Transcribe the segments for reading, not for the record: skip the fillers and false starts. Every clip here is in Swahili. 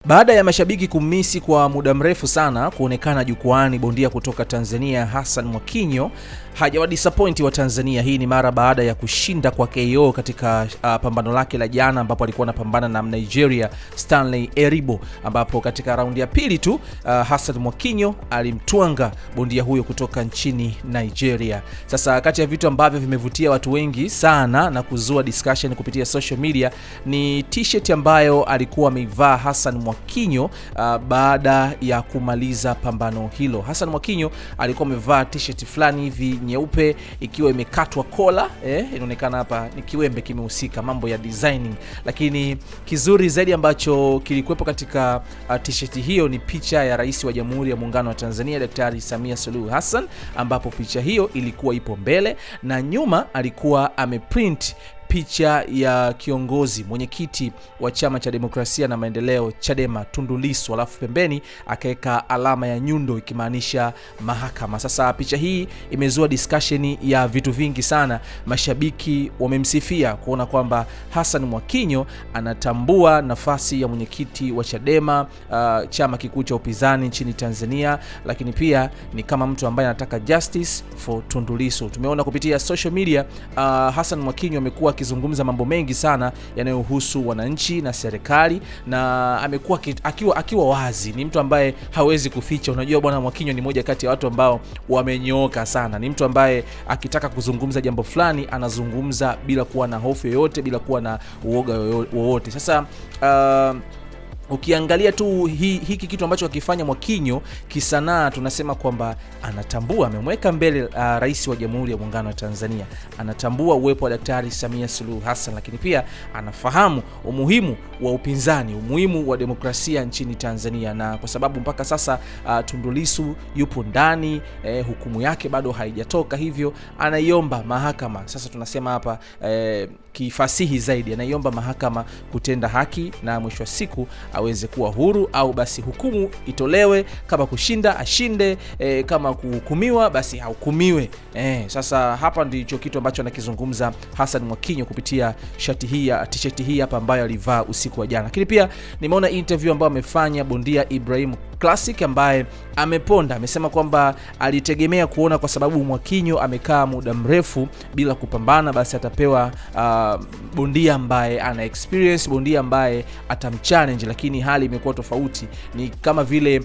Baada ya mashabiki kumisi kwa muda mrefu sana kuonekana jukwani bondia kutoka Tanzania Hassan Mwakinyo hajawa disappoint wa Tanzania. Hii ni mara baada ya kushinda kwa KO katika pambano lake la jana, ambapo alikuwa anapambana na Nigeria Stanley Eribo, ambapo katika raundi ya pili tu Hassan Mwakinyo alimtwanga bondia huyo kutoka nchini Nigeria. Sasa kati ya vitu ambavyo vimevutia watu wengi sana na kuzua discussion kupitia social media ni t-shirt ambayo alikuwa ameivaa Hassan Mwakinyo baada ya kumaliza pambano hilo. Hassan Mwakinyo alikuwa amevaa t-shirt fulani hivi nyeupe ikiwa imekatwa kola, inaonekana hapa ni kiwembe kimehusika, mambo ya designing. Lakini kizuri zaidi ambacho kilikuwepo katika t-shirt hiyo ni picha ya Rais wa Jamhuri ya Muungano wa Tanzania Daktari Samia Suluhu Hassan, ambapo picha hiyo ilikuwa ipo mbele na nyuma alikuwa ameprint picha ya kiongozi mwenyekiti wa Chama cha Demokrasia na Maendeleo Chadema Tundu Lissu, alafu pembeni akaweka alama ya nyundo ikimaanisha mahakama. Sasa picha hii imezua discussion ya vitu vingi sana. Mashabiki wamemsifia kuona kwamba Hassan Mwakinyo anatambua nafasi ya mwenyekiti wa Chadema, chama kikuu cha upinzani nchini Tanzania, lakini pia ni kama mtu ambaye anataka justice for Tundu Lissu. Tumeona kupitia social media Hassan Mwakinyo amekuwa akizungumza mambo mengi sana yanayohusu wananchi na serikali, na amekuwa akiwa wazi. Ni mtu ambaye hawezi kuficha. Unajua bwana Mwakinyo ni moja kati ya watu ambao wamenyooka sana. Ni mtu ambaye akitaka kuzungumza jambo fulani anazungumza bila kuwa na hofu yoyote, bila kuwa na uoga wowote. Sasa ukiangalia tu hiki kitu ambacho akifanya Mwakinyo kisanaa, tunasema kwamba anatambua, amemweka mbele Rais wa Jamhuri ya Muungano wa Tanzania, anatambua uwepo wa Daktari Samia Suluhu Hassan, lakini pia anafahamu umuhimu wa upinzani, umuhimu wa demokrasia nchini Tanzania. Na kwa sababu mpaka sasa Tundu Lissu yupo ndani, hukumu yake bado haijatoka, hivyo anaiomba mahakama, sasa tunasema hapa kifasihi zaidi, anaiomba mahakama kutenda haki na mwisho wa siku aweze kuwa huru, au basi hukumu itolewe, kama kushinda ashinde, kama kuhukumiwa basi ahukumiwe. Sasa hapa ndicho kitu ambacho anakizungumza Hassan Mwakinyo kupitia t-shirt hii hapa ambayo alivaa usiku wa jana. Lakini pia nimeona interview ambayo amefanya bondia Ibrahim Classic, ambaye ameponda, amesema kwamba alitegemea kuona kwa sababu Mwakinyo amekaa muda mrefu bila kupambana, basi atapewa bondia ambaye ana experience, bondia ambaye atamchallenge, lakini hali imekuwa tofauti. Ni kama vile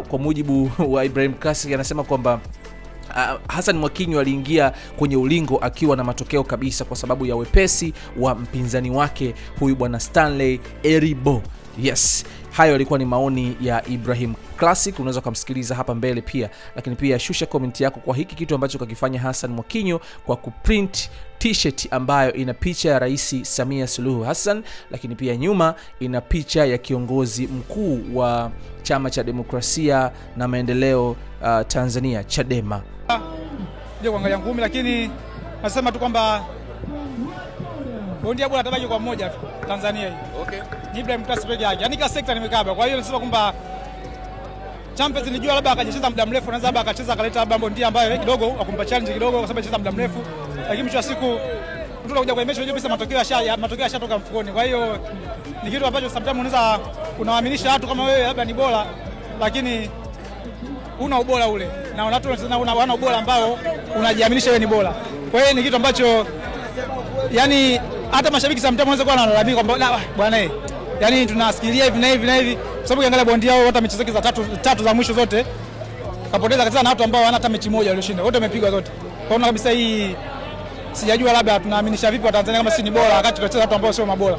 kwa mujibu wa Ibrahim Classic anasema kwamba Hassan Mwakinyo aliingia kwenye ulingo akiwa na matokeo kabisa kwa sababu ya wepesi wa mpinzani wake huyu bwana Stanley Eribo. Yes, hayo yalikuwa ni maoni ya Ibrahim Classic, unaweza kumsikiliza hapa mbele pia. Lakini pia shusha comment yako kwa hiki kitu ambacho kakifanya Hassan Mwakinyo kwa kuprint t-shirt ambayo ina picha ya Rais Samia Suluhu Hassan, lakini pia nyuma ina picha ya kiongozi mkuu wa Chama cha Demokrasia na Maendeleo Tanzania Chadema. Ndio kuangalia ngumi, lakini nasema tu kwamba bondia bora atabaki kwa mmoja tu Tanzania hii. Okay. Ibrahim Classic peke yake. Yaani kila sekta nimekaba. Kwa hiyo nasema kwamba Champions nilijua labda akacheza muda mrefu, anaweza labda akacheza akaleta labda bondia ambaye kidogo akumpa challenge kidogo kwa sababu anacheza muda mrefu. Lakini mwisho wa siku mtu anakuja kwenye mechi unajua pesa matokeo yashatoka mfukoni. Kwa hiyo ni kitu ambacho sometimes unaweza unawaaminisha watu kama wewe labda ni bora, lakini una ubora ule. Na watu wana ubora ambao unajiaminisha wewe ni bora. Kwa hiyo ni kitu ambacho yani hata mashabiki sometimes wanaweza kuwa wanalalamika kwamba bwana yani tunasikilia hivi na hivi na hivi, kwa sababu ukiangalia bondia wao hata mechi zake za tatu za mwisho zote kapoteza katika na watu ambao wana hata mechi moja walioshinda, wote wamepigwa zote. Kwa hiyo kabisa hii sijajua labda tunaaminisha vipi wa Tanzania kama si ni bora wakati tunacheza watu ambao sio mabora.